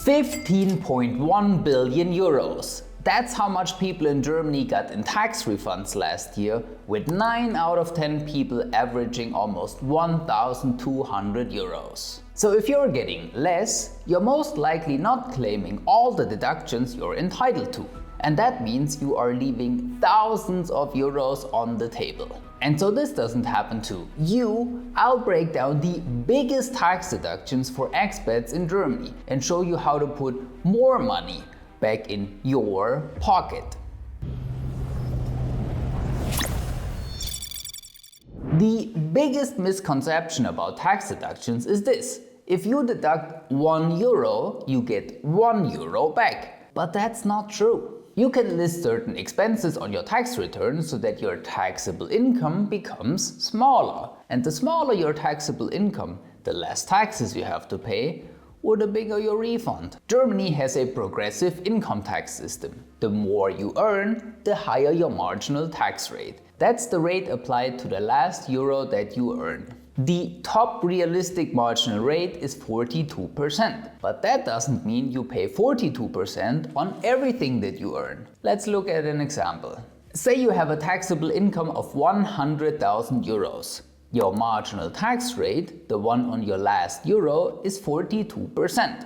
15.1 billion euros. That's how much people in Germany got in tax refunds last year, with 9 out of 10 people averaging almost 1,200 euros. So if you're getting less, you're most likely not claiming all the deductions you're entitled to. And that means you are leaving thousands of euros on the table. And so this doesn't happen to you, I'll break down the biggest tax deductions for expats in Germany and show you how to put more money back in your pocket. The biggest misconception about tax deductions is this: if you deduct 1 euro, you get 1 euro back. But that's not true. You can list certain expenses on your tax return so that your taxable income becomes smaller. And the smaller your taxable income, the less taxes you have to pay, or the bigger your refund. Germany has a progressive income tax system. The more you earn, the higher your marginal tax rate. That's the rate applied to the last euro that you earn. The top realistic marginal rate is 42%, but that doesn't mean you pay 42% on everything that you earn. Let's look at an example. Say you have a taxable income of 100,000 euros. Your marginal tax rate, the one on your last euro, is 42%.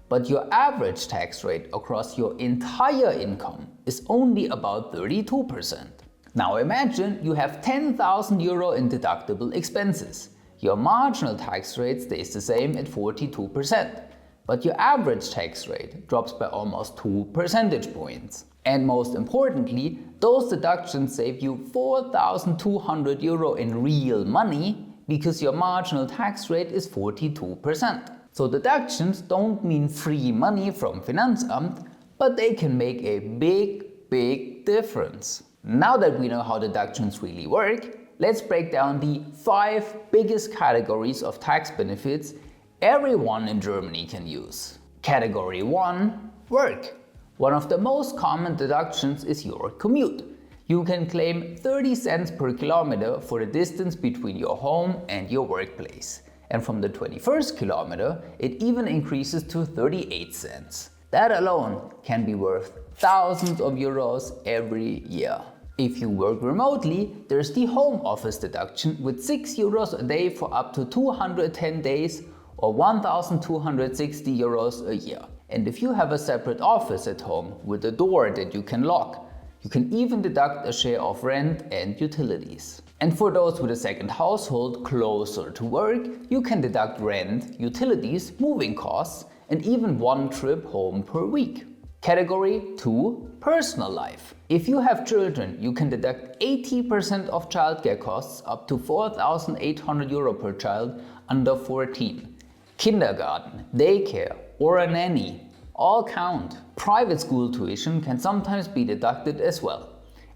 But your average tax rate across your entire income is only about 32%. Now imagine you have 10,000 euro in deductible expenses. Your marginal tax rate stays the same at 42%, but your average tax rate drops by almost 2 percentage points. And most importantly, those deductions save you 4,200 euro in real money because your marginal tax rate is 42%. So deductions don't mean free money from Finanzamt, but they can make a big difference. Now that we know how deductions really work, let's break down the 5 biggest categories of tax benefits everyone in Germany can use. Category 1. Work. One of the most common deductions is your commute. You can claim 30 cents per kilometer for the distance between your home and your workplace. And from the 21st kilometer, it even increases to 38 cents. That alone can be worth thousands of euros every year. If you work remotely, there's the home office deduction with 6 euros a day for up to 210 days or 1,260 euros a year. And if you have a separate office at home with a door that you can lock, you can even deduct a share of rent and utilities. And for those with a second household closer to work, you can deduct rent, utilities, moving costs, and even one trip home per week. Category 2. Personal life. If you have children, you can deduct 80% of childcare costs up to 4,800 euro per child under 14. Kindergarten, daycare, or a nanny all count. Private school tuition can sometimes be deducted as well.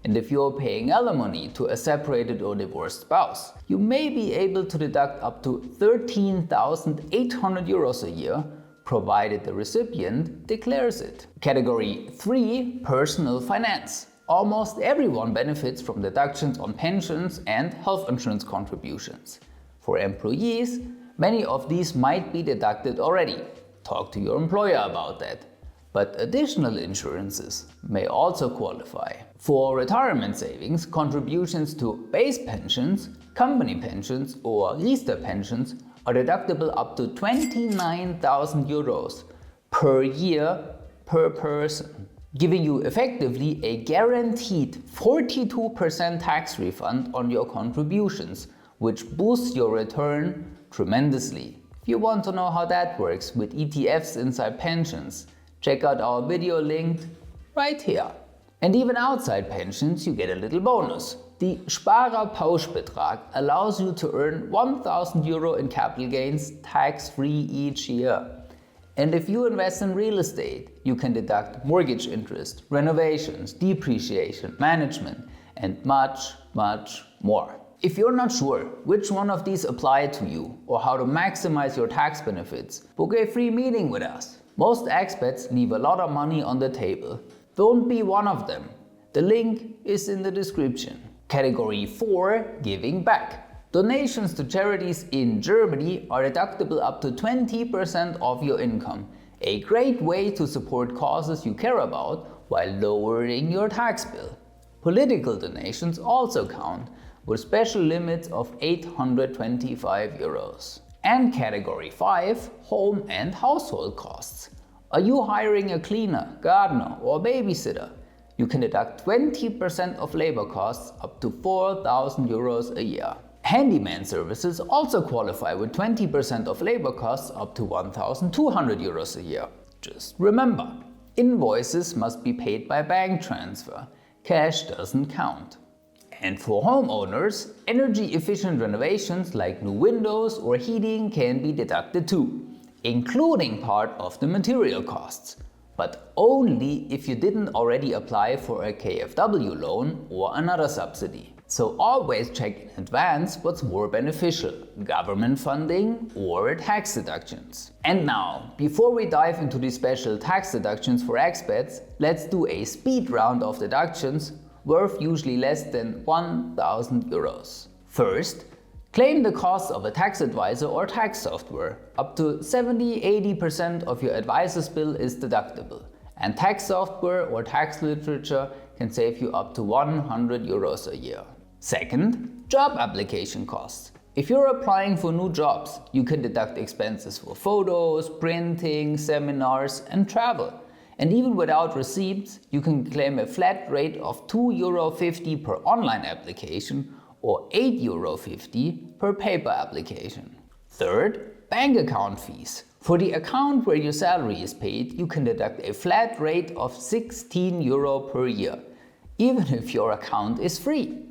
And if you're paying alimony to a separated or divorced spouse, you may be able to deduct up to 13,800 euros a year, provided the recipient declares it. Category 3. Personal finance. Almost everyone benefits from deductions on pensions and health insurance contributions. For employees, many of these might be deducted already. Talk to your employer about that. But additional insurances may also qualify. For retirement savings, contributions to base pensions, company pensions, or Riester pensions are deductible up to 29,000 euros per year per person, giving you effectively a guaranteed 42% tax refund on your contributions, which boosts your return tremendously. If you want to know how that works with ETFs inside pensions, check out our video linked right here. And even outside pensions, you get a little bonus. The Sparerpauschbetrag allows you to earn 1,000 euro in capital gains tax-free each year. And if you invest in real estate, you can deduct mortgage interest, renovations, depreciation, management, and much more. If you're not sure which one of these apply to you or how to maximize your tax benefits, book a free meeting with us. Most expats leave a lot of money on the table. Don't be one of them. The link is in the description. Category 4. Giving back. Donations to charities in Germany are deductible up to 20% of your income, A great way to support causes you care about while lowering your tax bill. Political donations also count, with special limits of 825 euros. And category 5, home and household costs. Are you hiring a cleaner, gardener or babysitter? You can deduct 20% of labor costs up to 4,000 euros a year. Handyman services also qualify with 20% of labor costs up to 1,200 euros a year. Just remember, invoices must be paid by bank transfer. Cash doesn't count. And for homeowners, energy-efficient renovations like new windows or heating can be deducted too, including part of the material costs, but only if you didn't already apply for a KfW loan or another subsidy. So always check in advance what's more beneficial, government funding or tax deductions. And now, before we dive into the special tax deductions for expats, let's do a speed round of deductions worth usually less than 1,000 euros. First, claim the cost of a tax advisor or tax software. Up to 70–80% of your advisor's bill is deductible, and tax software or tax literature can save you up to 100 euros a year. Second, job application costs. If you're applying for new jobs, you can deduct expenses for photos, printing, seminars and travel. And even without receipts, you can claim a flat rate of €2.50 per online application or €8.50 per paper application. Third, bank account fees. For the account where your salary is paid, you can deduct a flat rate of €16 per year, even if your account is free.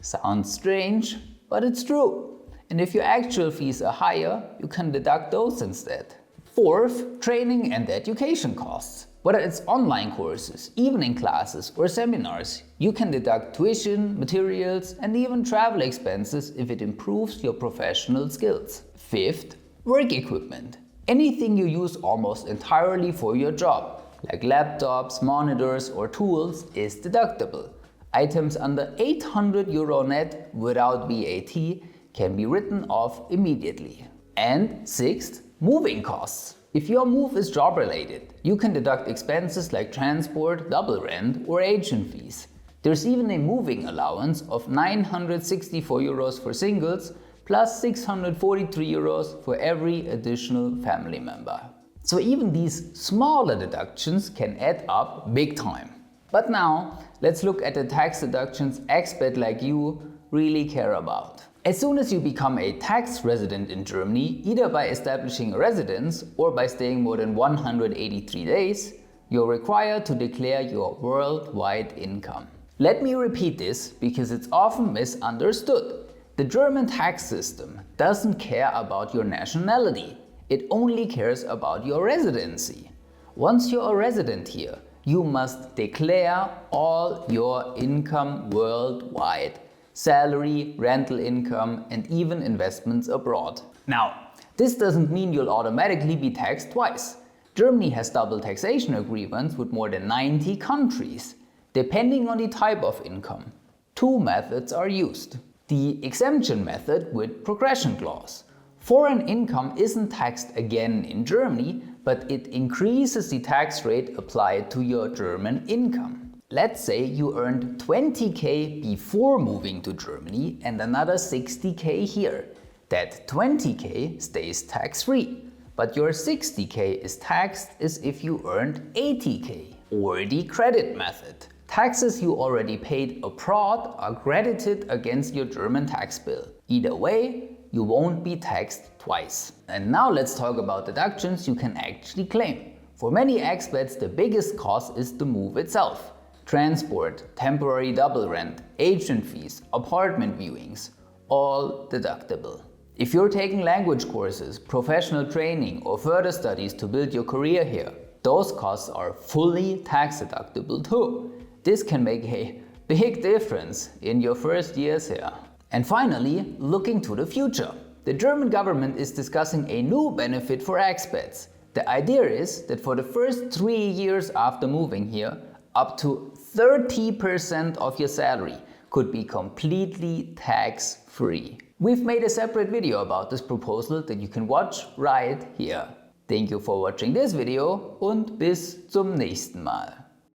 Sounds strange, but it's true. And if your actual fees are higher, you can deduct those instead. Fourth, training and education costs. Whether it's online courses, evening classes or seminars, you can deduct tuition, materials and even travel expenses if it improves your professional skills. Fifth, work equipment. Anything you use almost entirely for your job, like laptops, monitors or tools, is deductible. Items under €800 net without VAT can be written off immediately. And sixth, moving costs. If your move is job-related, you can deduct expenses like transport, double rent or agent fees. There's even a moving allowance of €964 for singles plus €643 for every additional family member. So even these smaller deductions can add up big time. But now, let's look at the tax deductions expat like you really care about. As soon as you become a tax resident in Germany, either by establishing a residence or by staying more than 183 days, you're required to declare your worldwide income. Let me repeat this because it's often misunderstood. The German tax system doesn't care about your nationality. It only cares about your residency. Once you're a resident here, you must declare all your income worldwide. Salary, rental income and even investments abroad. Now, this doesn't mean you'll automatically be taxed twice. Germany has double taxation agreements with more than 90 countries. Depending on the type of income, two methods are used. The exemption method with progression clause. Foreign income isn't taxed again in Germany, but it increases the tax rate applied to your German income. Let's say you earned 20k before moving to Germany and another 60k here. That 20k stays tax-free, but your 60k is taxed as if you earned 80k. Or the credit method. Taxes you already paid abroad are credited against your German tax bill. Either way, you won't be taxed twice. And now let's talk about deductions you can actually claim. For many expats, the biggest cost is the move itself. Transport, temporary double rent, agent fees, apartment viewings, all deductible. If you're taking language courses, professional training or further studies to build your career here, those costs are fully tax deductible too. This can make a big difference in your first years here. And finally, looking to the future. The German government is discussing a new benefit for expats. The idea is that for the first 3 years after moving here, up to 30% of your salary could be completely tax-free. We've made a separate video about this proposal that you can watch right here. Thank you for watching this video und bis zum nächsten Mal.